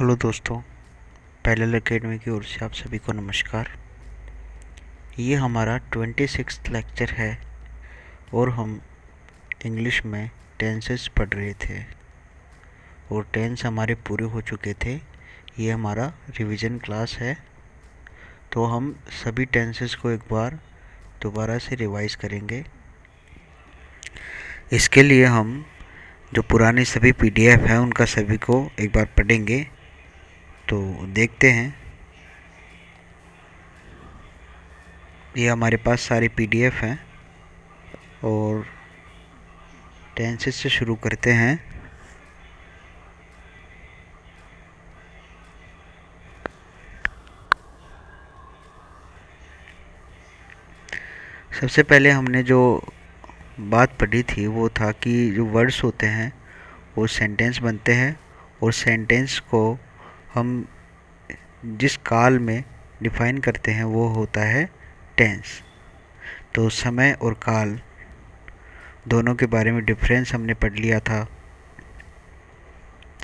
Hello दोस्तों, parallel academy की ओर से आप सभी को नमस्कार। ये हमारा 26वां लेक्चर है और हम इंग्लिश में टेंसेस पढ़ रहे थे और टेंस हमारे पूरे हो चुके थे। ये हमारा रिवीजन क्लास है, तो हम सभी टेंसेस को एक बार दोबारा से रिवाइज करेंगे। इसके लिए हम जो पुराने सभी पीडीएफ हैं उनका सभी को एक बार पढ़ेंगे। तो देखते हैं, ये हमारे पास सारे पीडीएफ हैं और टेंसेस से शुरू करते हैं। सबसे पहले हमने जो बात पढ़ी थी वो था कि जो वर्ड्स होते हैं वो सेंटेंस बनते हैं और सेंटेंस को हम जिस काल में डिफाइन करते हैं वो होता है टेंस। तो समय और काल दोनों के बारे में डिफरेंस हमने पढ़ लिया था।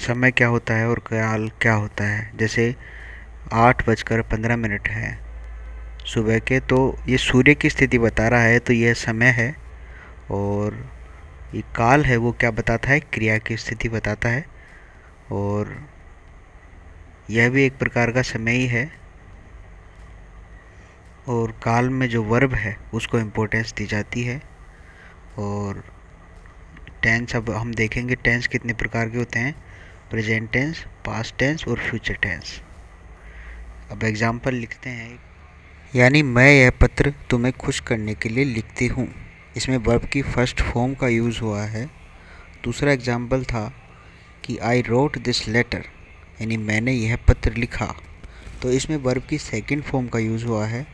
समय क्या होता है और काल क्या होता है। जैसे 8:15 है सुबह के, तो ये सूर्य की स्थिति बता रहा है, तो यह समय है। और ये काल है वो क्या बताता है, क्रिया की स्थिति बताता है। और यह भी एक प्रकार का समय ही है। और काल में जो वर्ब है उसको इम्पोर्टेंस दी जाती है। और टेंस, अब हम देखेंगे टेंस कितने प्रकार के होते हैं, प्रेजेंट टेंस, पास्ट टेंस और फ्यूचर टेंस। अब एग्जाम्पल लिखते हैं, यानी मैं यह पत्र तुम्हें खुश करने के लिए लिखती हूँ। इसमें वर्ब की फर्स्ट फॉर्म का यूज़ हुआ है। दूसरा एग्जाम्पल था कि आई रोट दिस लेटर, यानी मैंने यह पत्र लिखा, तो इसमें वर्ब की सेकंड फॉर्म का यूज़ हुआ है।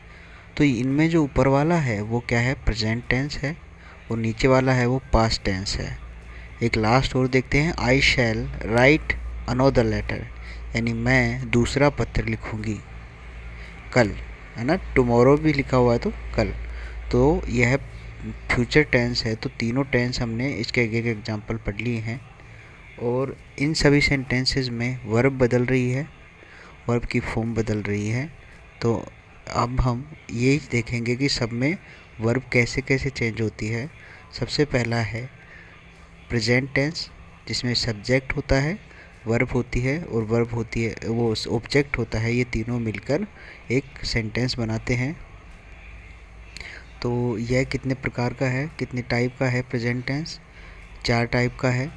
तो इनमें जो ऊपर वाला है वो क्या है, प्रेजेंट टेंस है, और नीचे वाला है वो पास्ट टेंस है। एक लास्ट और देखते हैं, I shall write another letter, यानी मैं दूसरा पत्र लिखूँगी कल, है ना। टुमारो भी लिखा हुआ है तो कल, तो यह फ्यूचर टेंस है। तो तीनों टेंस हमने इसके एक एक एग्जाम्पल पढ़ लिए हैं। और इन सभी सेंटेंसेस में वर्ब बदल रही है, वर्ब की फॉर्म बदल रही है। तो अब हम ये देखेंगे कि सब में वर्ब कैसे कैसे चेंज होती है। सबसे पहला है प्रेजेंट टेंस, जिसमें सब्जेक्ट होता है, वर्ब होती है और वर्ब होती है, वो ऑब्जेक्ट होता है। ये तीनों मिलकर एक सेंटेंस बनाते हैं। तो यह कितने प्रकार का है, कितने टाइप का है प्रेजेंट टेंस, 4 टाइप का है।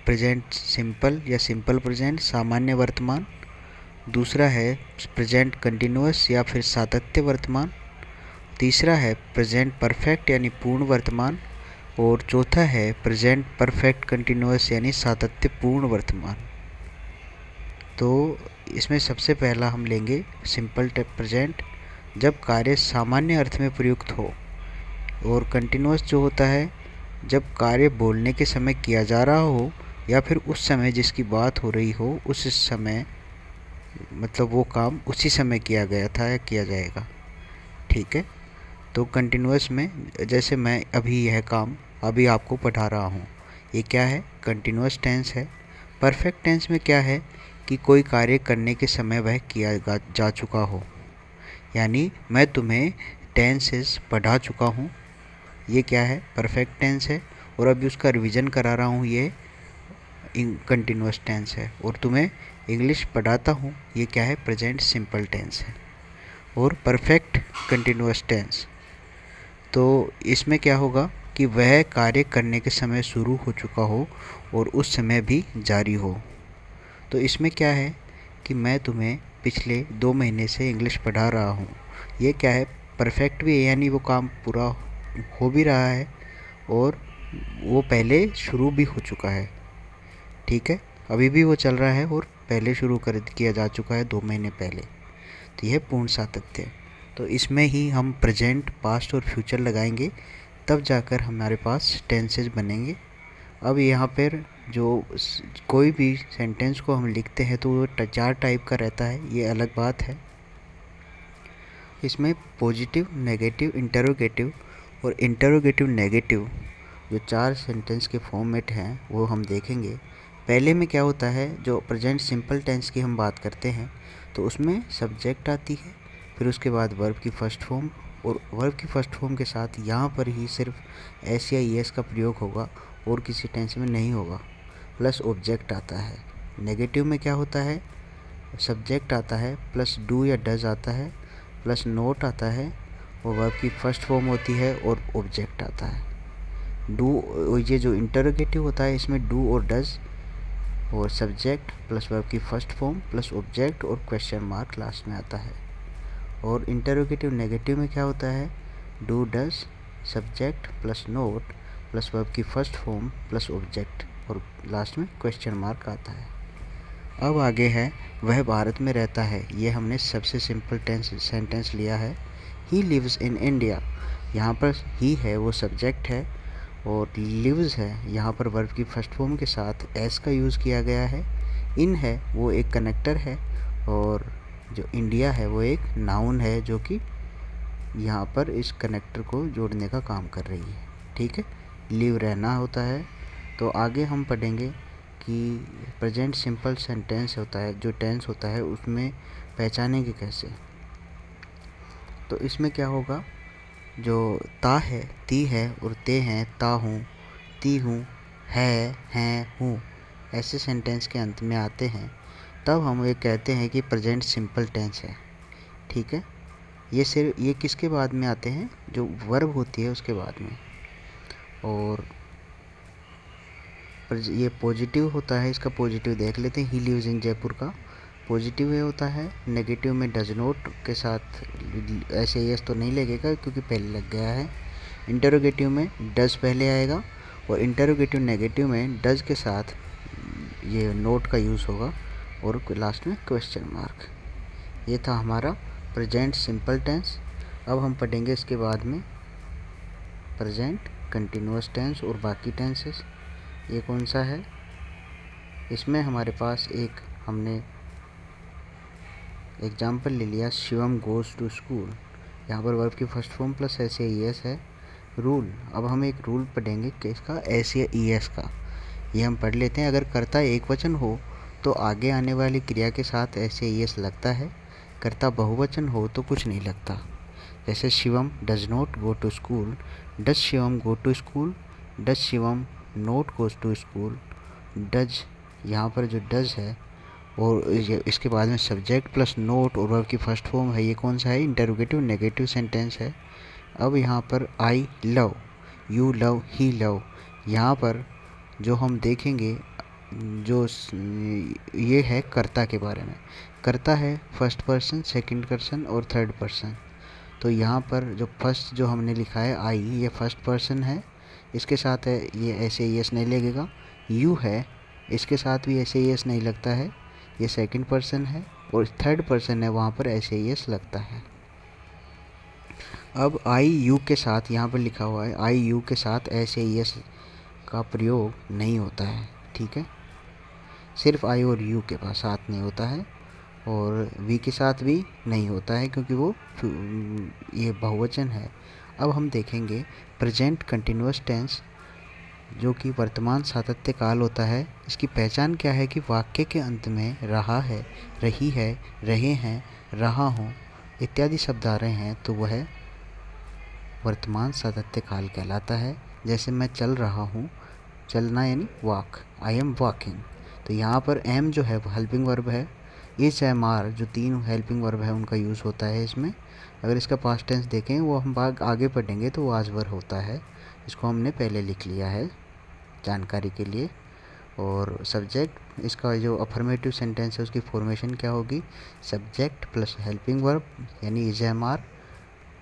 प्रेजेंट सिंपल या सिंपल प्रेजेंट, सामान्य वर्तमान। दूसरा है प्रेजेंट कंटिन्यूअस या फिर सातत्य वर्तमान। तीसरा है प्रेजेंट परफेक्ट यानी पूर्ण वर्तमान। और चौथा है प्रेजेंट परफेक्ट कंटिन्यूअस यानी सातत्य पूर्ण वर्तमान। तो इसमें सबसे पहला हम लेंगे सिंपल प्रेजेंट, जब कार्य सामान्य अर्थ में प्रयुक्त हो। और कंटिन्यूअस जो होता है जब कार्य बोलने के समय किया जा रहा हो या फिर उस समय जिसकी बात हो रही हो, उस समय मतलब वो काम उसी समय किया गया था या किया जाएगा। ठीक है। तो कंटिन्यूअस में जैसे मैं अभी यह काम अभी आपको पढ़ा रहा हूँ, ये क्या है, कंटिन्यूअस टेंस है। परफेक्ट टेंस में क्या है कि कोई कार्य करने के समय वह किया जा चुका हो, यानी मैं तुम्हें टेंसेस पढ़ा चुका हूँ, ये क्या है, परफेक्ट टेंस है। और अभी उसका रिवीजन करा रहा हूँ, ये कंटिन्यूअस टेंस है। और तुम्हें इंग्लिश पढ़ाता हूँ, ये क्या है, प्रेजेंट सिंपल टेंस है। और परफेक्ट कंटिन्यूअस टेंस, तो इसमें क्या होगा कि वह कार्य करने के समय शुरू हो चुका हो और उस समय भी जारी हो। तो इसमें क्या है कि मैं तुम्हें पिछले 2 महीने से इंग्लिश पढ़ा रहा हूँ, ये क्या है, परफेक्ट भी है, यानी वो काम पूरा हो भी रहा है और वो पहले शुरू भी हो चुका है। ठीक है, अभी भी वो चल रहा है और पहले शुरू कर किया जा चुका है 2 महीने पहले। तो यह पूर्ण सातत्य। तो इसमें ही हम प्रेजेंट, पास्ट और फ्यूचर लगाएंगे, तब जाकर हमारे पास टेंसेस बनेंगे। अब यहाँ पर जो कोई भी सेंटेंस को हम लिखते हैं तो वो 4 टाइप का रहता है, ये अलग बात है। इसमें पॉजिटिव, नेगेटिव, इंटरोगेटिव और इंटरोगेटिव नेगेटिव, जो 4 सेंटेंस के फॉर्मेट हैं वो हम देखेंगे। पहले में क्या होता है, जो प्रेजेंट सिंपल टेंस की हम बात करते हैं तो उसमें सब्जेक्ट आती है, फिर उसके बाद वर्ब की फर्स्ट फॉर्म, और वर्ब की फर्स्ट फॉर्म के साथ यहाँ पर ही सिर्फ एस या ई एस का प्रयोग होगा और किसी टेंस में नहीं होगा, प्लस ऑब्जेक्ट आता है। नेगेटिव में क्या होता है, सब्जेक्ट आता है प्लस डू या डज आता है प्लस नोट आता है और वर्ब की फर्स्ट फॉर्म होती है और ऑब्जेक्ट आता है। डू, ये जो इंटरोगेटिव होता है इसमें डू और डज और सब्जेक्ट प्लस वर्ब की फर्स्ट फॉर्म प्लस ऑब्जेक्ट और क्वेश्चन मार्क लास्ट में आता है। और इंटरोगेटिव नेगेटिव में क्या होता है, do does subject plus not plus verb की फर्स्ट फॉर्म प्लस ऑब्जेक्ट और लास्ट में क्वेश्चन मार्क आता है। अब आगे है वह भारत में रहता है, ये हमने सबसे सिंपल टेंस सेंटेंस लिया है। ही लिव्स इन इंडिया, यहाँ पर ही है वो सब्जेक्ट है और लिव्स है यहाँ पर वर्ब की फर्स्ट फॉर्म के साथ एस का यूज़ किया गया है। इन है वो एक कनेक्टर है और जो इंडिया है वो एक नाउन है जो कि यहाँ पर इस कनेक्टर को जोड़ने का काम कर रही है। ठीक है, लिव रहना होता है। तो आगे हम पढ़ेंगे कि प्रेजेंट सिंपल सेंटेंस होता है, जो टेंस होता है उसमें पहचानेंगे कैसे। तो इसमें क्या होगा, जो ता है, ती है और ते हैं, ता हूँ, ती हूँ, है, हैं, हूँ, ऐसे सेंटेंस के अंत में आते हैं, तब हम ये कहते हैं कि प्रेजेंट सिंपल टेंस है। ठीक है, ये सिर्फ ये किसके बाद में आते हैं, जो वर्ब होती है उसके बाद में। और ये पॉजिटिव होता है, इसका पॉजिटिव देख लेते हैं। ही लिव्स इन जयपुर का पॉजिटिव ये होता है। नेगेटिव में डज नॉट के साथ ऐसे यस तो नहीं लगेगा क्योंकि पहले लग गया है। इंटरोगेटिव में डज पहले आएगा और इंटरोगेटिव नेगेटिव में डज के साथ ये नोट का यूज़ होगा और लास्ट में क्वेश्चन मार्क। ये था हमारा प्रेजेंट सिंपल टेंस। अब हम पढ़ेंगे इसके बाद में प्रेजेंट कंटिन्यूअस टेंस और बाकी टेंसेस। ये कौन सा है, इसमें हमारे पास एक हमने एग्जाम्पल ले लिया, शिवम गोज़ टू स्कूल। यहाँ पर वर्ब की फर्स्ट फॉर्म प्लस एस या ई एस है। रूल, अब हम एक रूल पढ़ेंगे किसका, एस या ई एस का। ये हम पढ़ लेते हैं। अगर कर्ता एक वचन हो तो आगे आने वाली क्रिया के साथ एस या ई एस लगता है, कर्ता बहुवचन हो तो कुछ नहीं लगता। जैसे Shivam does not go to school, does Shivam go to school, does Shivam not goes to school. Does, यहाँ पर जो डज है और इसके बाद में सब्जेक्ट प्लस नोट और वर्ब की फर्स्ट फॉर्म है, ये कौन सा है, इंटरोगेटिव नेगेटिव सेंटेंस है। अब यहाँ पर I love, you love, he love, यहाँ पर जो हम देखेंगे जो ये है कर्ता के बारे में। कर्ता है फर्स्ट पर्सन, सेकंड पर्सन और थर्ड पर्सन। तो यहाँ पर जो फर्स्ट जो हमने लिखा है आई, ये फर्स्ट पर्सन है, इसके साथ है ये ऐसे यस नहीं लगेगा। यू है, इसके साथ भी ऐसे यस नहीं लगता है, ये सेकंड पर्सन है। और थर्ड पर्सन है, वहाँ पर ऐसे यस लगता है। अब आई यू के साथ यहाँ पर लिखा हुआ है, आई यू के साथ ऐसे यस का प्रयोग नहीं होता है। ठीक है, सिर्फ आई और यू के पास साथ नहीं होता है और वी के साथ भी नहीं होता है क्योंकि वो ये बहुवचन है। अब हम देखेंगे प्रेजेंट कंटिन्यूअस टेंस, जो कि वर्तमान सातत्य काल होता है। इसकी पहचान क्या है कि वाक्य के अंत में रहा है, रही है, रहे हैं, रहा हूँ इत्यादि शब्द आ रहे हैं तो वह वर्तमान सातत्य काल कहलाता है। जैसे मैं चल रहा हूँ, चलना यानी वॉक, आई एम वॉकिंग। तो यहाँ पर एम जो है वो हेल्पिंग वर्ब है। इज, एम, आर जो तीन हेल्पिंग वर्ब है उनका यूज़ होता है इसमें। अगर इसका पास्ट टेंस देखें वो हम आगे पढ़ेंगे तो वाज वर होता है, इसको हमने पहले लिख लिया है जानकारी के लिए। और सब्जेक्ट, इसका जो अफर्मेटिव सेंटेंस है उसकी फॉर्मेशन क्या होगी, सब्जेक्ट प्लस हेल्पिंग वर्ब यानी is, am, are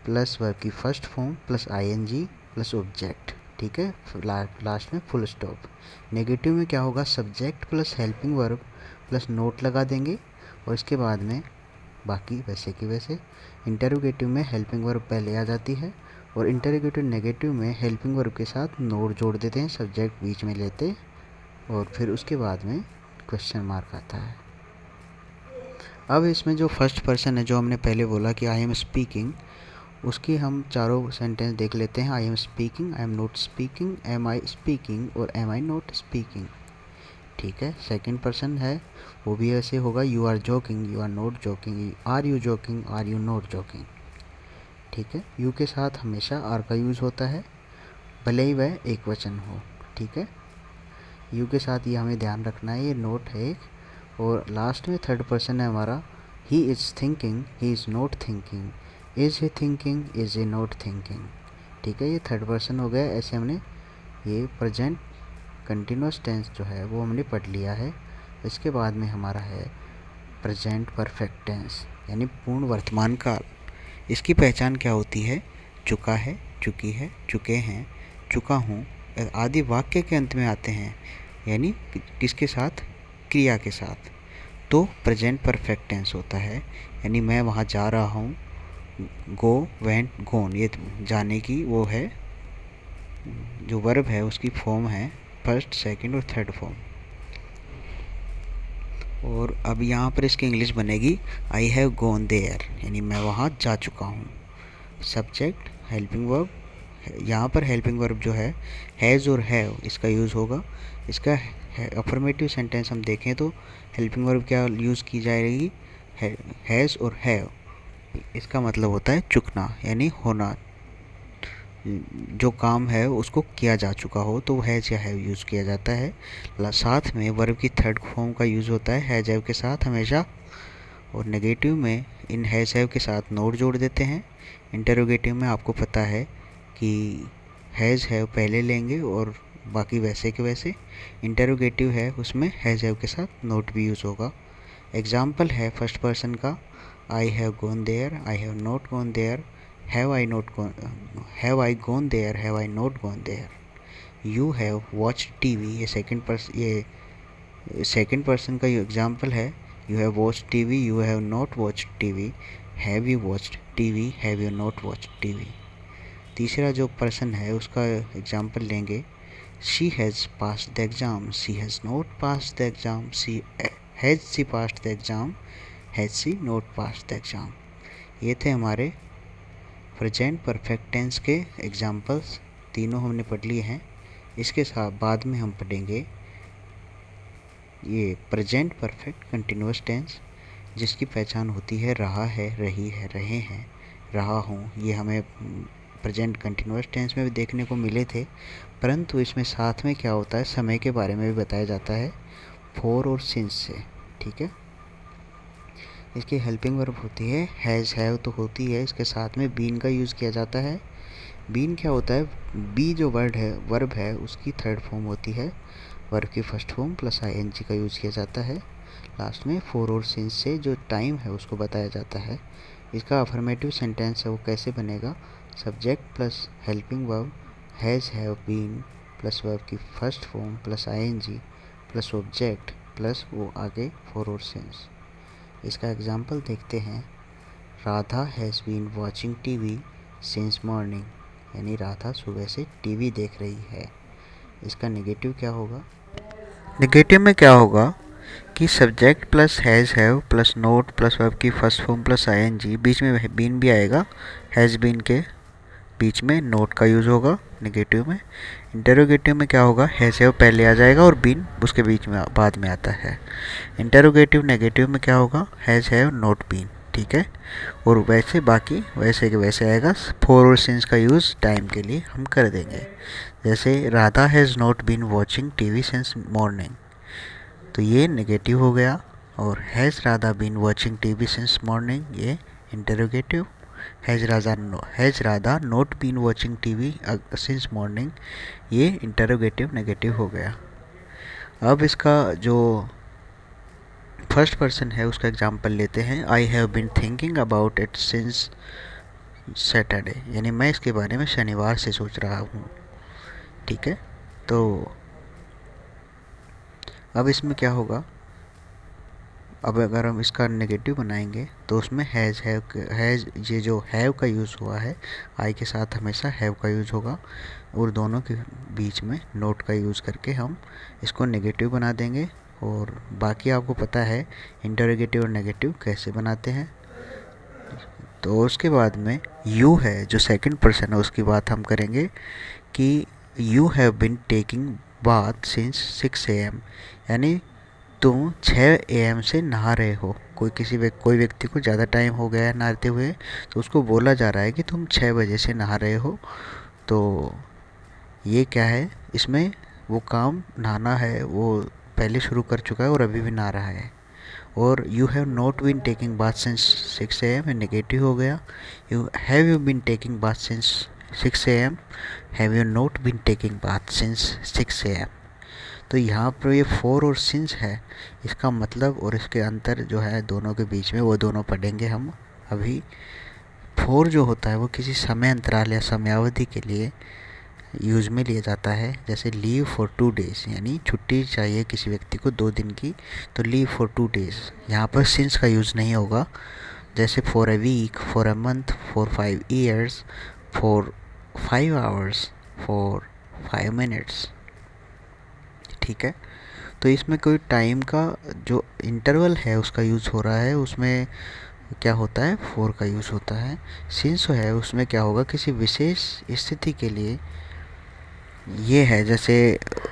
plus verb की first form plus I N G plus object. ठीक है, लास्ट में फुल स्टॉप। नेगेटिव में क्या होगा, subject plus helping verb plus note लगा देंगे और इसके बाद में बाकी वैसे की वैसे। इंटरोगेटिव में हेल्पिंग वर्ब पहले आ जाती है और इंटरोगेटिव नेगेटिव में हेल्पिंग वर्ब के साथ नोट जोड़ देते हैं, सब्जेक्ट बीच में लेते और फिर उसके बाद में क्वेश्चन मार्क आता है। अब इसमें जो फर्स्ट पर्सन है, जो हमने पहले बोला कि आई एम स्पीकिंग, उसकी हम चारों सेंटेंस देख लेते हैं। I am speaking, I am not speaking, am I speaking और एम आई नॉट स्पीकिंग। ठीक है। सेकंड पर्सन है वो भी ऐसे होगा, you are joking, you are not joking, are you joking, are you not joking. ठीक है। यू के साथ हमेशा आर का यूज़ होता है, भले ही वह एक वचन हो। ठीक है। यू के साथ ये हमें ध्यान रखना है, ये नोट है एक। और लास्ट में थर्ड पर्सन है हमारा, he is thinking, he is not thinking, is he thinking, is he not thinking. ठीक है। ये थर्ड पर्सन हो गया। ऐसे हमने ये प्रेजेंट कंटिन्यूस टेंस जो है वो हमने पढ़ लिया है। इसके बाद में हमारा है प्रेजेंट परफेक्ट टेंस, यानी पूर्ण वर्तमान काल। इसकी पहचान क्या होती है? चुका है, चुकी है, चुके हैं, चुका हूँ आदि वाक्य के अंत में आते हैं, यानी किसके साथ? क्रिया के साथ। तो प्रेजेंट परफेक्ट टेंस होता है, यानी मैं वहाँ जा रहा हूँ, गो, वेंट, गोन, ये जाने की वो है, जो वर्ब है उसकी फॉर्म है फर्स्ट, सेकंड और थर्ड फॉर्म। और अब यहाँ पर इसकी इंग्लिश बनेगी आई हैव गोन देयर, यानी मैं वहाँ जा चुका हूँ। सब्जेक्ट हेल्पिंग वर्ब, यहाँ पर हेल्पिंग वर्ब जो है हैज़ और हैव, इसका यूज़ होगा। इसका अफर्मेटिव सेंटेंस हम देखें तो हेल्पिंग वर्ब क्या यूज़ की जाएगी? हैज़ और हैव। इसका मतलब होता है चुकना, यानी होना, जो काम है उसको किया जा चुका हो तो हैज़ या हैव यूज़ किया जाता है। साथ में वर्ब की थर्ड फॉर्म का यूज़ होता है हैज़ हैव के साथ हमेशा। और नेगेटिव में इन हैज़ हैव के साथ नोट जोड़ देते हैं। इंटरोगेटिव में आपको पता है कि हैज़ हैव पहले लेंगे और बाकी वैसे के वैसे। इंटरोगेटिव है उसमें हैज़ हैव के साथ नोट भी यूज़ होगा। एग्जाम्पल है फर्स्ट पर्सन का, I have gone there, I have not gone there, have I gone there, have I not gone there. You have watched TV, ये सेकंड पर्सन का example है। You have watched TV, you have not watched TV, have you watched TV, have you not watched TV. तीसरा जो person है उसका example लेंगे, she has passed the exam, she has not passed the exam, has she passed the exam, has she not passed the exam. ये थे हमारे present perfect tense के examples, तीनों हमने पढ़ लिए हैं। इसके साथ बाद में हम पढ़ेंगे ये प्रेजेंट परफेक्ट कंटिन्यूअस टेंस, जिसकी पहचान होती है रहा है, रही है, रहे हैं, रहा हूँ। ये हमें प्रेजेंट कंटिन्यूअस टेंस में भी देखने को मिले थे, परंतु इसमें साथ में क्या होता है, समय के बारे में भी बताया जाता है फॉर और सिंस से। ठीक है। इसकी हेल्पिंग वर्ब होती है हैज़ हैव तो होती है, इसके साथ में बीन का यूज़ किया जाता है। बीन क्या होता है? बी जो वर्ब है उसकी थर्ड फॉर्म होती है, वर्ब की फर्स्ट फॉर्म प्लस आईएनजी का यूज़ किया जाता है। लास्ट में फॉर और सिंस से जो टाइम है उसको बताया जाता है। इसका अफर्मेटिव सेंटेंस है वो कैसे बनेगा? Subject plus helping verb has have been plus verb की first form plus ING plus object plus वो आगे फॉर और सिंस। इसका एग्जाम्पल देखते हैं, Radha has been watching TV since morning, यानी राधा सुबह से टीवी देख रही है। इसका नेगेटिव क्या होगा? नेगेटिव में क्या होगा कि subject plus has have plus not plus verb की फर्स्ट फॉर्म प्लस आईएनजी, बीच में बीन भी आएगा, हैज़ बीन के बीच में नोट का यूज़ होगा नेगेटिव में। इंटरोगेटिव में क्या होगा? हैज़ हैव पहले आ जाएगा और बीन उसके बीच में बाद में आता है। इंटरोगेटिव नेगेटिव में क्या होगा? Has have not been. ठीक है। और वैसे बाकी वैसे के वैसे आएगा। फॉर और सिंस का यूज़ टाइम के लिए हम कर देंगे, जैसे Radha has not been watching TV since morning, तो ये नेगेटिव हो गया। और has Radha been watching TV since morning, ये interrogative. Has Radha not been watching TV since morning, ये इंटरोगेटिव नेगेटिव हो गया। अब इसका जो फर्स्ट पर्सन है उसका एग्जाम्पल लेते हैं, I have been thinking about it since Saturday, यानी मैं इसके बारे में शनिवार से सोच रहा हूँ। ठीक है। तो अब इसमें क्या होगा, अब अगर हम इसका नेगेटिव बनाएंगे तो उसमें हैज़ ये जो हैव का यूज़ हुआ है, आई के साथ हमेशा हैव का यूज़ होगा और दोनों के बीच में नोट का यूज़ करके हम इसको नेगेटिव बना देंगे। और बाकी आपको पता है इंटरोगेटिव और नेगेटिव कैसे बनाते हैं। तो उसके बाद में यू है जो सेकंड पर्सन है उसकी बात हम करेंगे कि you have been taking bath since 6 AM, यानी तुम 6 AM से नहा रहे हो। कोई व्यक्ति को ज़्यादा टाइम हो गया है नहाते हुए, तो उसको बोला जा रहा है कि तुम 6 बजे से नहा रहे हो। तो ये क्या है, इसमें वो काम नहाना है वो पहले शुरू कर चुका है और अभी भी नहा रहा है। और you have not been taking bath since 6 AM negative हो गया। You been taking bath since 6 AM, have you not been taking bath since 6 AM। तो यहाँ पर ये फोर और सिंस है, इसका मतलब और इसके अंतर जो है दोनों के बीच में, वो दोनों पढ़ेंगे हम अभी। फोर जो होता है वो किसी समय अंतराल या समयावधि के लिए यूज़ में लिया जाता है। जैसे लीव फॉर 2 days, यानी छुट्टी चाहिए किसी व्यक्ति को 2 दिन की, तो लीव फॉर 2 days। यहाँ पर सिंस का यूज़ नहीं होगा। जैसे for a week, for a month, for 5 years, for 5 hours, for 5 minutes। ठीक है, तो इसमें कोई टाइम का जो इंटरवल है उसका यूज़ हो रहा है, उसमें क्या होता है, फोर का यूज़ होता है। सिंस है उसमें क्या होगा, किसी विशेष स्थिति के लिए ये है। जैसे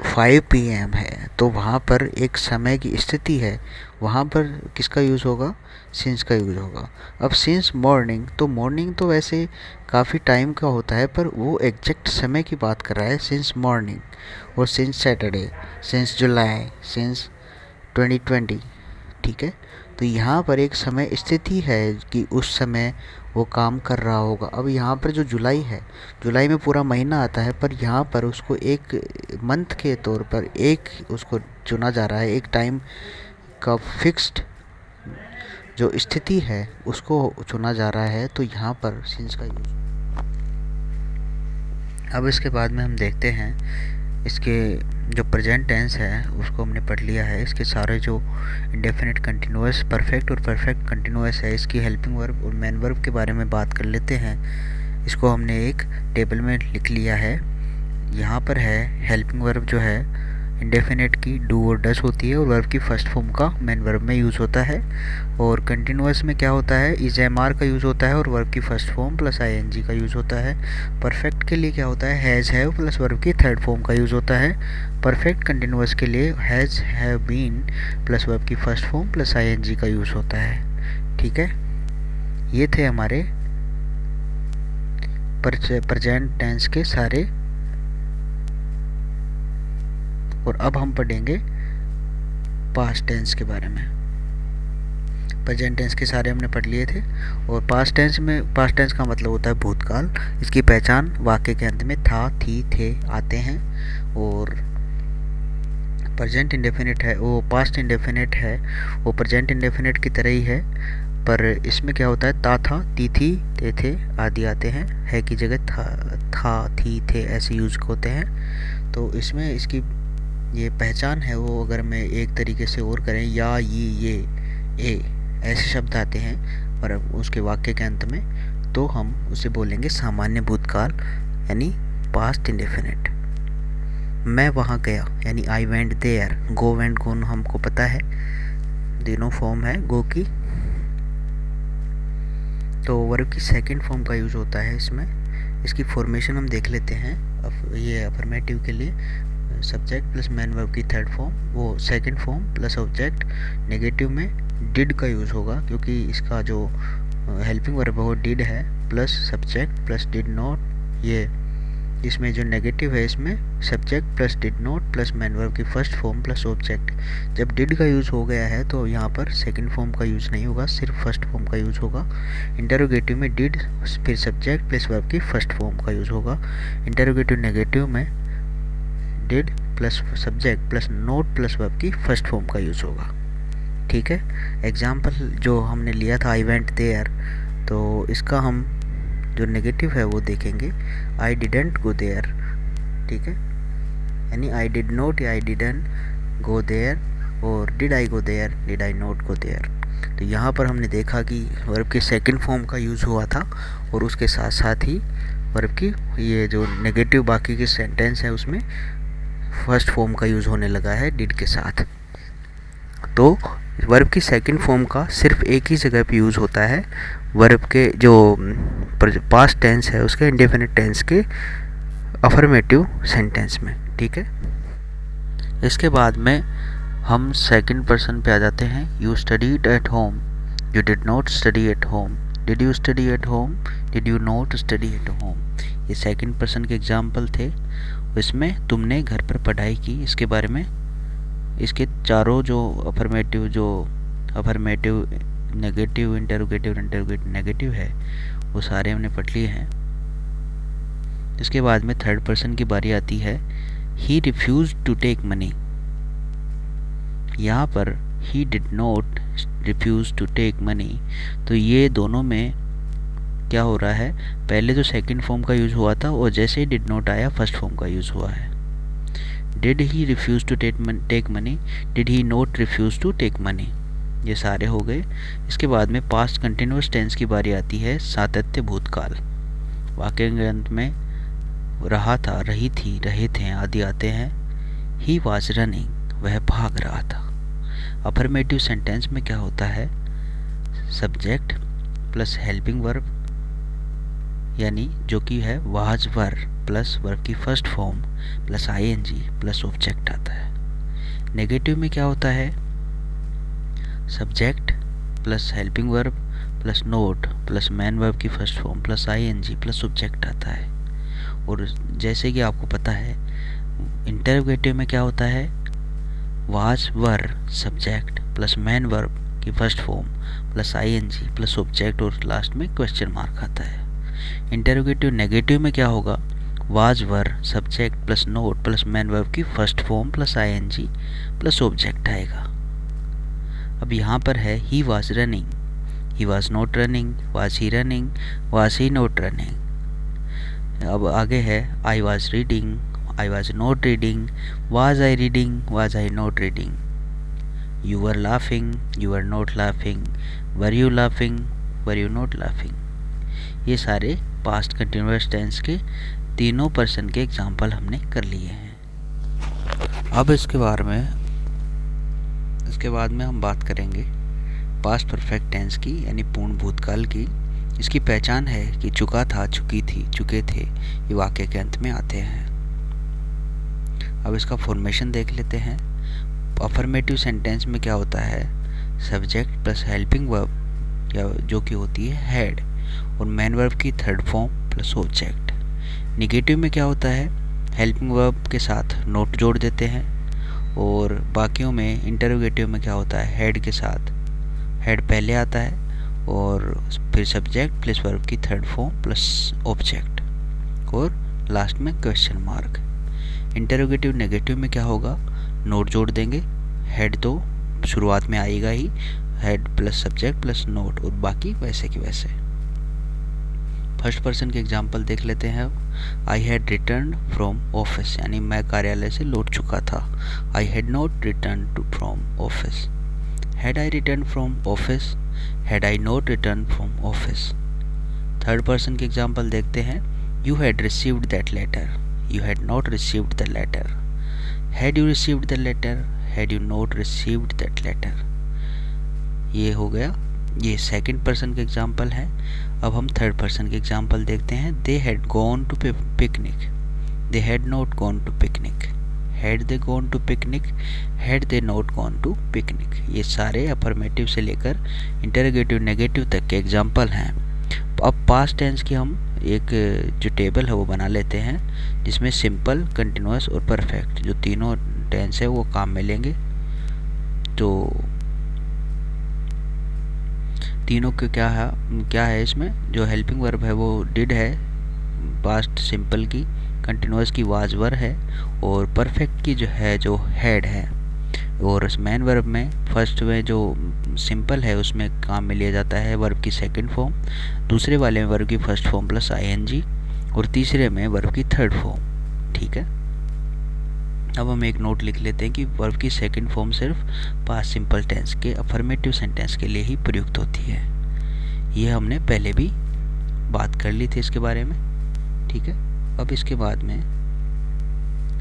5 PM है तो वहाँ पर एक समय की स्थिति है, वहाँ पर किसका यूज़ होगा, सिंस का यूज़ होगा। अब सिंस मॉर्निंग, तो मॉर्निंग तो वैसे काफ़ी टाइम का होता है, पर वो एग्जैक्ट समय की बात कर रहा है, सिंस मॉर्निंग। और सिंस सैटरडे, सिंस जुलाई, सिंस 2020। ठीक है, तो यहाँ पर एक समय स्थिति है कि उस समय वो काम कर रहा होगा। अब यहाँ पर जो जुलाई है, जुलाई में पूरा महीना आता है, पर यहाँ पर उसको एक मंथ के तौर पर एक उसको चुना जा रहा है, एक टाइम का फिक्स्ड जो स्थिति है उसको चुना जा रहा है, तो यहाँ पर सिंस का यूज़। अब इसके बाद में हम देखते हैं इसके जो प्रेजेंट टेंस है उसको हमने पढ़ लिया है। इसके सारे जो इंडेफिनिट कंटिन्यूअस, परफेक्ट और परफेक्ट कंटिन्यूअस है, इसकी हेल्पिंग वर्ब और मेन वर्ब के बारे में बात कर लेते हैं। इसको हमने एक टेबल में लिख लिया है। यहाँ पर है हेल्पिंग वर्ब जो है इंडेफिनिट की डू और डस होती है और वर्ब की फर्स्ट फॉर्म का मेन वर्ब में यूज़ होता है। और कंटिन्यूअस में क्या होता है, इज एम आर का यूज़ होता है और वर्ब की first form plus I N G का यूज़ होता है। परफेक्ट के लिए क्या होता है, हैज़ हैव प्लस वर्ब की थर्ड फॉर्म का यूज़ होता है। परफेक्ट कंटिन्यूअस के लिए has have been plus verb की first form plus I N G का यूज़ होता है। ठीक है, ये थे हमारे प्रेजेंट टेंस के सारे। और अब हम पढ़ेंगे पास्ट टेंस के बारे में। प्रेजेंट टेंस के सारे हमने पढ़ लिए थे। और पास्ट टेंस का मतलब होता है भूतकाल। इसकी पहचान वाक्य के अंत में था, थी, थे आते हैं। और प्रेजेंट इंडेफिनिट है, वो पास्ट इंडेफिनिट है, वो प्रेजेंट इंडेफिनिट की तरह ही है, पर इसमें क्या होता है, था, ती, थी, थे आदि आते हैं। है की जगह था, थी, थे ऐसे यूज होते हैं। तो इसमें इसकी ये पहचान है वो, अगर मैं एक तरीके से और करें, या, ये, ए ऐसे शब्द आते हैं पर उसके वाक्य के अंत में, तो हम उसे बोलेंगे सामान्य भूतकाल यानी पास्ट इंडेफिनिट। मैं वहाँ गया यानी I went there. Go went gone हमको पता है, दोनों फॉर्म है गो की। तो वर्ब की सेकंड फॉर्म का यूज होता है इसमें। इसकी फॉर्मेशन हम देख लेते हैं। ये अफर्मेटिव के लिए सब्जेक्ट प्लस मैन वर्ब की थर्ड फॉर्म, वो second form plus object. Negative में डिड का यूज़ होगा क्योंकि इसका जो हेल्पिंग वर्ब है वो डिड है, plus subject plus did not. ये इसमें जो नेगेटिव है इसमें subject plus did not plus main verb की फर्स्ट फॉर्म प्लस ऑब्जेक्ट। जब डिड का यूज़ हो गया है तो यहाँ पर सेकंड फॉर्म का यूज़ नहीं होगा, सिर्फ फर्स्ट फॉर्म का यूज़ होगा। इंटरोगेटिव में डिड फिर सब्जेक्ट प्लस वर्ब की फर्स्ट फॉर्म का यूज़ होगा। इंटरोगेटिव नेगेटिव में did plus subject plus not plus verb की फर्स्ट फॉर्म का यूज़ होगा। ठीक है, एग्जाम्पल जो हमने लिया था आई वेंट देयर, तो इसका हम जो नेगेटिव है वो देखेंगे, आई डिडंट गो देयर। ठीक है, यानी आई डिड नॉट या आई डिडंट गो देयर, और did I go there, did I not go there. तो यहाँ पर हमने देखा कि वर्ब के सेकंड फॉर्म का यूज़ हुआ था और उसके साथ साथ ही वर्ब की ये जो नेगेटिव बाकी के सेंटेंस है उसमें फर्स्ट फॉर्म का यूज़ होने लगा है डिड के साथ। तो वर्ब की सेकंड फॉर्म का सिर्फ एक ही जगह पे यूज़ होता है, वर्ब के जो पास्ट टेंस है उसके इंडेफिनिट टेंस के अफर्मेटिव सेंटेंस में। ठीक है, इसके बाद में हम सेकंड पर्सन पे आ जाते हैं। You studied at home, you did not study at home, did you study at home, did you not study at home. ये सेकंड पर्सन के एग्जाम्पल थे। इसमें तुमने घर पर पढ़ाई की, इसके बारे में इसके चारों जो अफर्मेटिव नेगेटिव इंटरोगेटिव नेगेटिव है वो सारे हमने पढ़ लिए हैं। इसके बाद में थर्ड पर्सन की बारी आती है। He refuse to take money, यहाँ पर he did not refuse to take money, तो ये दोनों में क्या हो रहा है, पहले तो सेकंड फॉर्म का यूज़ हुआ था और जैसे ही डिड नॉट आया फर्स्ट फॉर्म का यूज़ हुआ है। Did he refuse to take money, did he not refuse to take money, ये सारे हो गए। इसके बाद में पास्ट कंटिन्यूअस टेंस की बारी आती है। सातत्य भूतकाल, वाक्य के अंत में रहा था, रही थी, रहे थे आदि आते हैं। ही वाज रनिंग, वह भाग रहा था। अफर्मेटिव सेंटेंस में क्या होता है, सब्जेक्ट प्लस हेल्पिंग वर्ब, यानी जो कि है वाज वर प्लस वर्ब की first form plus ING plus object आता है। नेगेटिव में क्या होता है, subject plus helping verb plus not plus main verb की first form plus ING plus object आता है। और जैसे कि आपको पता है इंटरोगेटिव में क्या होता है, was were subject plus main verb की first form plus ING plus object और लास्ट में क्वेश्चन मार्क आता है। इंटरोगेटिव नेगेटिव में क्या होगा, was were subject plus not plus main verb की first form plus ING plus object आएगा। अब यहाँ पर है he was running, he was not running, was he running, was he not running. अब आगे है I was reading, I was not reading, was I reading, was I not reading. You were laughing, you were not laughing, were you laughing, were you not laughing. ये सारे past continuous tense के तीनों person के example हमने कर लिए हैं। अब इसके बाद में हम बात करेंगे पास्ट परफेक्ट टेंस की, यानी पूर्ण भूतकाल की। इसकी पहचान है कि चुका था, चुकी थी, चुके थे, ये वाक्य के अंत में आते हैं। अब इसका फॉर्मेशन देख लेते हैं। अफर्मेटिव सेंटेंस में क्या होता है, सब्जेक्ट प्लस हेल्पिंग वर्ब या जो कि होती है हेड और मैन वर्ब की third form plus object. Negative में क्या होता है, हेल्पिंग वर्ब के साथ नोट जोड़ देते हैं और बाकियों में इंटरोगेटिव में क्या होता है, हेड के साथ हेड पहले आता है और फिर सब्जेक्ट प्लस वर्ब की थर्ड फॉर्म प्लस ऑब्जेक्ट और लास्ट में क्वेश्चन मार्क। इंटरोगेटिव नेगेटिव में क्या होगा, नोट जोड़ देंगे, हेड तो शुरुआत में आएगा ही, had plus subject plus not और बाकी वैसे की वैसे। फर्स्ट पर्सन के एग्जाम्पल देख लेते हैं। I had return from office, यानी मैं कार्यालय से लौट चुका था। I had not return to from office. Had I return from office, had I not return from office. Third person के एग्जाम्पल देखते हैं। You had received that letter, you had not received the letter. Had you received the letter, had you not received that letter. ये हो गया, ये second person के example है। अब हम थर्ड पर्सन के एग्जाम्पल देखते हैं। They had gone to picnic, they had not gone to picnic. Had they gone to picnic, had they not gone to picnic. ये सारे अफर्मेटिव से लेकर इंटरोगेटिव नेगेटिव तक के एग्जाम्पल हैं। अब पास्ट टेंस की हम एक जो टेबल है वो बना लेते हैं, जिसमें सिंपल, कंटिन्यूअस और परफेक्ट जो तीनों टेंस है वो काम में लेंगे। तो तीनों के क्या है इसमें, जो हेल्पिंग वर्ब है वो डिड है पास्ट सिंपल की, कंटिन्यूअस की वाज वर है और परफेक्ट की जो है जो हैड है। और मैन वर्ब में फर्स्ट में जो सिंपल है उसमें काम में लिया जाता है वर्ब की सेकंड फॉर्म, दूसरे वाले में वर्ब की फर्स्ट फॉर्म प्लस आईएनजी और तीसरे में वर्ब की थर्ड फॉर्म। ठीक है, अब हम एक नोट लिख लेते हैं कि वर्ब की सेकंड फॉर्म सिर्फ पास्ट सिंपल टेंस के अफर्मेटिव सेंटेंस के लिए ही प्रयुक्त होती है। ये हमने पहले भी बात कर ली थी इसके बारे में। ठीक है, अब इसके बाद में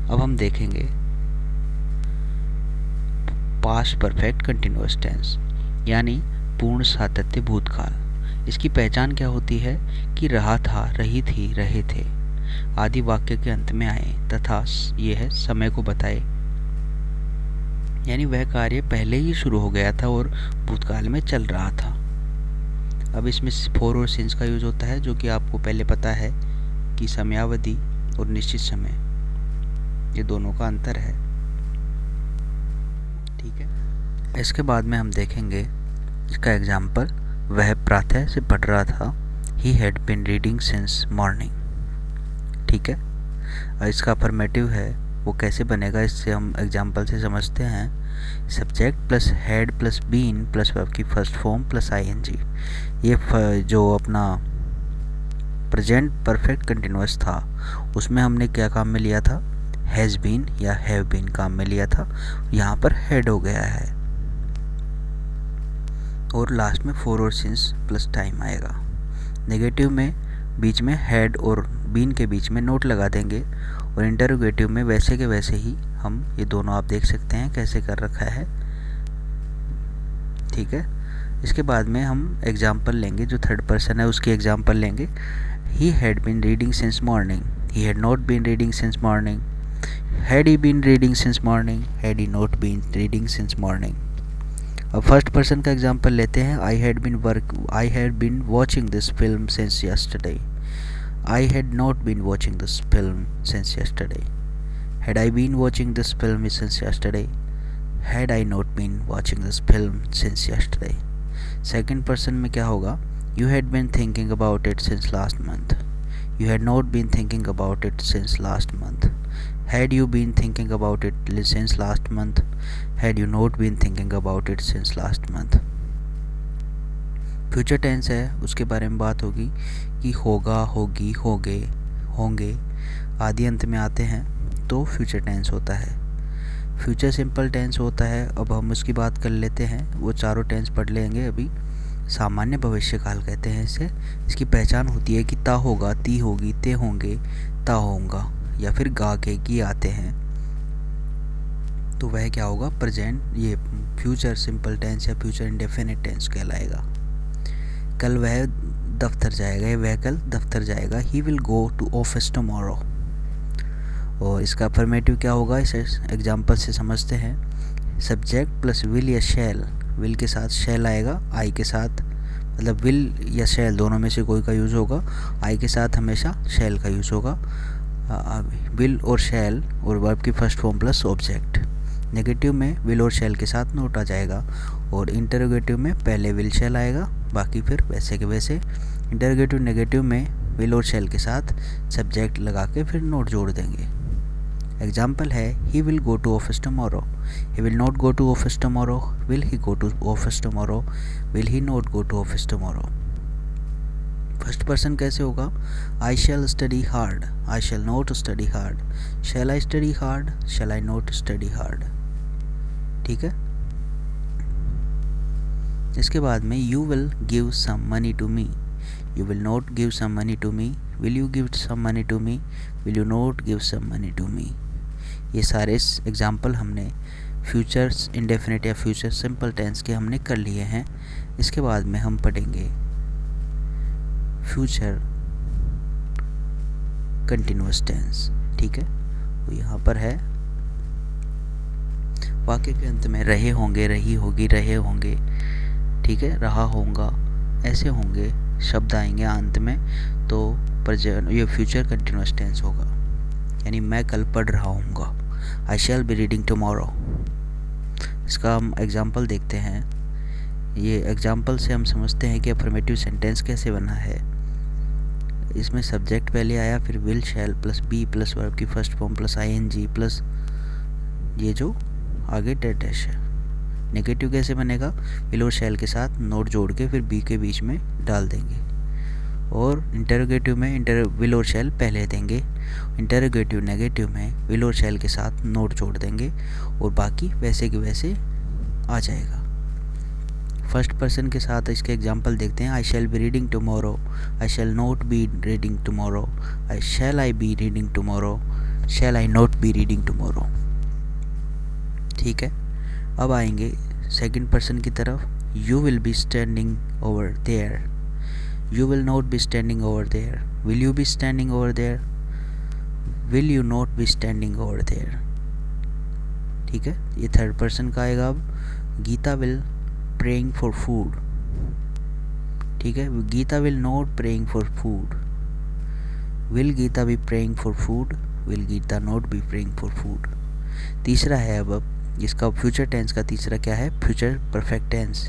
अब हम देखेंगे पास्ट परफेक्ट कंटिन्यूअस टेंस, यानी पूर्ण सातत्य भूतकाल। इसकी पहचान क्या होती है कि रहा था, रही थी, रहे थे। आदि वाक्य के अंत में आए तथा ये है समय को बताए। यानी वह कार्य पहले ही शुरू हो गया था और भूतकाल में चल रहा था। अब इसमें फोर और सिंस का यूज होता है, जो कि आपको पहले पता है कि समयावधि और निश्चित समय, ये दोनों का अंतर है। ठीक है, इसके बाद में हम देखेंगे इसका एग्जाम्पल। वह प्रातः से पढ़ रहा था। He had been reading since morning. ठीक है, और इसका अफर्मेटिव है वो कैसे बनेगा, इससे हम एग्जाम्पल से समझते हैं। Subject plus had plus been plus verb की फर्स्ट फॉर्म प्लस आईएनजी। ये जो अपना प्रेजेंट परफेक्ट कंटिन्यूअस था उसमें हमने क्या काम में लिया था, हैज़ बीन या हैव बीन काम में लिया था। यहाँ पर हैड हो गया है और लास्ट में फोर और सिंस प्लस टाइम आएगा। नेगेटिव में बीच में हैड और बीन के बीच में नोट लगा देंगे और इंटरोगेटिव में वैसे के वैसे ही हम ये दोनों आप देख सकते हैं कैसे कर रखा है। ठीक है, इसके बाद में हम एग्जाम्पल लेंगे, जो थर्ड पर्सन है उसकी एग्जाम्पल लेंगे। He had been reading since morning, he had not been reading since morning, had he been reading since morning, had he not been reading since morning. अब फर्स्ट पर्सन का example लेते हैं। I had been watching this film since yesterday, I had not been watching this film since yesterday, had I been watching this film since yesterday, had I not been watching this film since yesterday. Second person में क्या होगा, you had been thinking about it since last month, you had not been thinking about it since last month, had you been thinking about it since last month, had you not been thinking about it since last month। Future tense है, उसके बारे में बात होगी कि होगा, होगी, होगे, होंगे आदि अंत में आते हैं तो फ्यूचर टेंस होता है। फ्यूचर सिंपल टेंस होता है। अब हम उसकी बात कर लेते हैं, वो चारों टेंस पढ़ लेंगे अभी। सामान्य भविष्य काल कहते हैं इसे। इसकी पहचान होती है कि ता होगा, ती होगी, ते होंगे, ता होगा या फिर गा के की आते हैं तो वह क्या होगा, प्रेजेंट, ये फ्यूचर सिंपल टेंस या फ्यूचर इंडेफिनिट टेंस कहलाएगा। कल वह दफ्तर जाएगा, वह कल दफ्तर जाएगा। He will go to office tomorrow. और इसका अफर्मेटिव क्या होगा, इस एग्जांपल से समझते हैं। सब्जेक्ट प्लस विल या शैल, विल के साथ शैल आएगा, आई के साथ, मतलब विल या शैल दोनों में से कोई का यूज़ होगा। आई के साथ हमेशा शैल का यूज़ होगा। विल और शैल और वर्ब की first form plus object. Negative में विल और शैल के साथ नोट आ जाएगा और इंटरोगेटिव में पहले विल शैल आएगा, बाकी फिर वैसे के वैसे। इंटरोगेटिव नेगेटिव में विल और शैल के साथ सब्जेक्ट लगा के फिर नोट जोड़ देंगे। एग्जाम्पल है, he will go to office tomorrow, he will not go to office tomorrow, will he go to office tomorrow, will he not go to office tomorrow. First person कैसे होगा, I shall study hard, I shall not study hard, shall I study hard, shall I not study hard. ठीक है, इसके बाद में you will give some money to me, you will not give some money to me, will you give some money to me, will you not give some money to me. ये सारे example हमने futures indefinite या future simple tense के हमने कर लिए हैं। इसके बाद में हम पढ़ेंगे फ्यूचर कंटिन्यूअस टेंस। ठीक है, वो यहाँ पर है। वाक्य के अंत में रहे होंगे, रही होगी, रहे होंगे, ठीक है, रहा होगा, ऐसे होंगे शब्द आएंगे अंत में तो ये फ्यूचर कंटिन्यूअस टेंस होगा। यानी मैं कल पढ़ रहा हूँगा, आई शैल बी रीडिंग टुमारो। इसका हम एग्जाम्पल देखते हैं। ये एग्जाम्पल से हम समझते हैं कि अफर्मेटिव सेंटेंस कैसे बना है। इसमें सब्जेक्ट पहले आया, फिर will shall plus be plus verb की first form plus ING plus ये जो आगे डैश है। नेगेटिव कैसे बनेगा, विल और शैल के साथ नोट जोड़ के फिर बी के बीच में डाल देंगे। और इंटरोगेटिव में विल और शैल पहले देंगे, इंटरोगेटिव नेगेटिव में विल और शैल के साथ नोट जोड़ देंगे और बाकी वैसे के वैसे आ जाएगा। फर्स्ट पर्सन के साथ इसके एग्जांपल देखते हैं। I shall be reading tomorrow, I shall not be reading tomorrow, I shall I be reading tomorrow, shall I not be reading tomorrow. ठीक है, अब आएंगे सेकंड पर्सन की तरफ। You will be standing over there, you will not be standing over there, will you be standing over there, will you not be standing over there. ठीक है, ये third person का आएगा। अब Gita will praying for food. ठीक है, Geeta will not praying for food. Will Geeta be praying for food, will Geeta not be praying for food. तीसरा है अब इसका फ्यूचर टेंस का तीसरा क्या है, फ्यूचर परफेक्ट टेंस,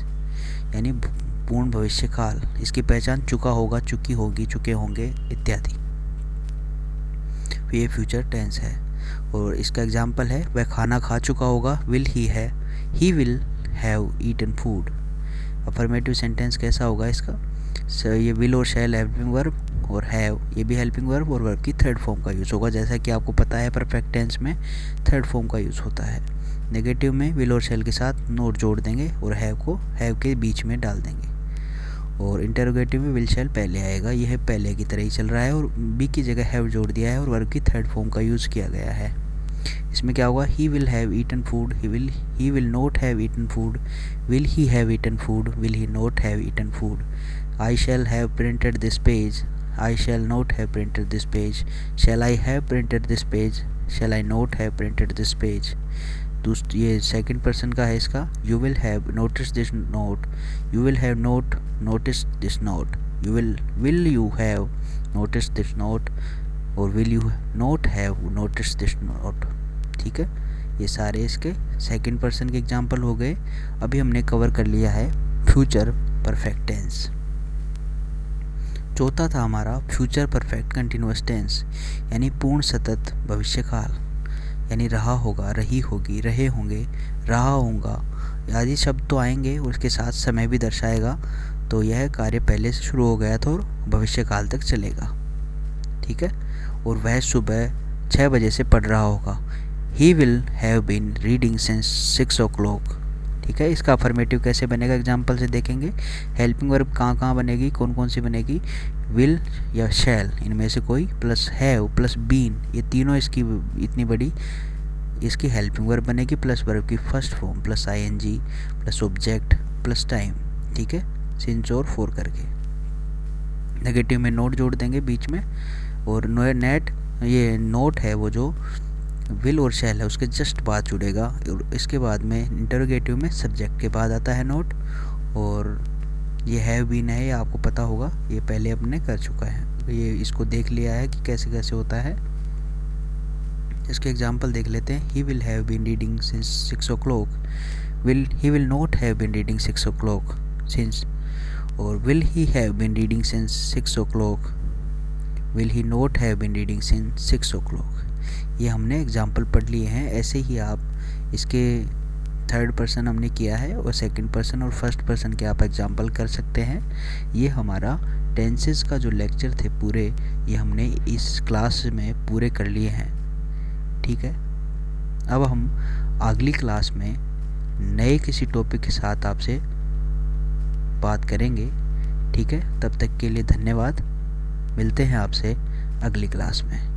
यानी पूर्ण भविष्य काल। इसकी पहचान चुका होगा, चुकी होगी, चुके होंगे इत्यादि, ये फ्यूचर टेंस है। और इसका एग्जाम्पल है वह खाना खा चुका होगा, will he will have eaten food. Affirmative sentence कैसा होगा इसका, ये विल और शैल हेल्पिंग वर्ब, और हैव ये भी हेल्पिंग वर्ब और वर्ब की थर्ड फॉर्म का यूज़ होगा। जैसा कि आपको पता है परफेक्ट टेंस में थर्ड फॉर्म का यूज़ होता है। नेगेटिव में विल और शैल के साथ नोट जोड़ देंगे और हैव के बीच में डाल देंगे। और इंटरोगेटिव में विल शैल पहले आएगा, यह पहले की तरह ही चल रहा है और बी की जगह हैव जोड़ दिया है और वर्ब की थर्ड फॉर्म का यूज़ किया गया है। इसमें क्या होगा, he will have eaten food, he will not have eaten food, will he have eaten food, will he not have eaten food. I shall have printed this page, I shall not have printed this page, shall I have printed this page, shall I not have printed this page. ये second person का है इसका, you will have notice this note, you will have not notice this note, will you have notice this note, और will you not have notice this note. ठीक है, ये सारे इसके सेकंड पर्सन के एग्जाम्पल हो गए। अभी हमने कवर कर लिया है फ्यूचर परफेक्ट टेंस। चौथा था हमारा फ्यूचर परफेक्ट कंटिन्यूअस टेंस, यानी पूर्ण सतत भविष्य काल, यानी रहा होगा, रही होगी, रहे होंगे, रहा होगा आदि शब्द तो आएंगे, उसके साथ समय भी दर्शाएगा। तो यह कार्य पहले से शुरू हो गया था और भविष्य काल तक चलेगा। ठीक है, और वह सुबह 6 बजे से पढ़ रहा होगा, he will have been reading since 6 o'clock। ठीक है, इसका अफर्मेटिव कैसे बनेगा एग्जाम्पल से देखेंगे। हेल्पिंग वर्ब कहाँ कहाँ बनेगी, कौन कौन सी बनेगी, विल या शैल इनमें से कोई, प्लस हैव प्लस बीन, ये तीनों इसकी इतनी बड़ी इसकी हेल्पिंग वर्ब बनेगी, प्लस वर्ब की first form, plus ING, plus object, plus time. ठीक है, सिंस और फॉर करके। नेगेटिव में नोट जोड़ देंगे बीच में, और नेट ये नोट है वो जो विल और शैल है उसके जस्ट बाद जुड़ेगा। और इसके बाद में इंटरोगेटिव में सब्जेक्ट के बाद आता है नोट, और ये हैव बीन है, ये आपको पता होगा, ये पहले अपने कर चुका है, ये इसको देख लिया है कि कैसे कैसे होता है। इसके एग्जांपल देख लेते हैं। He will have been reading since 6 o'clock, he will not have been reading 6 o'clock since, और will he have been reading since 6 o'clock, will he not have been reading since 6 o'clock। ये हमने example पढ़ लिए हैं। ऐसे ही आप इसके third person हमने किया है और सेकंड पर्सन और फर्स्ट पर्सन के आप एग्जाम्पल कर सकते हैं। ये हमारा टेंसेस का जो लेक्चर थे पूरे, ये हमने इस क्लास में पूरे कर लिए हैं। ठीक है, अब हम अगली क्लास में नए किसी टॉपिक के साथ आपसे बात करेंगे। ठीक है, तब तक के लिए धन्यवाद। मिलते हैं आपसे अगली क्लास में।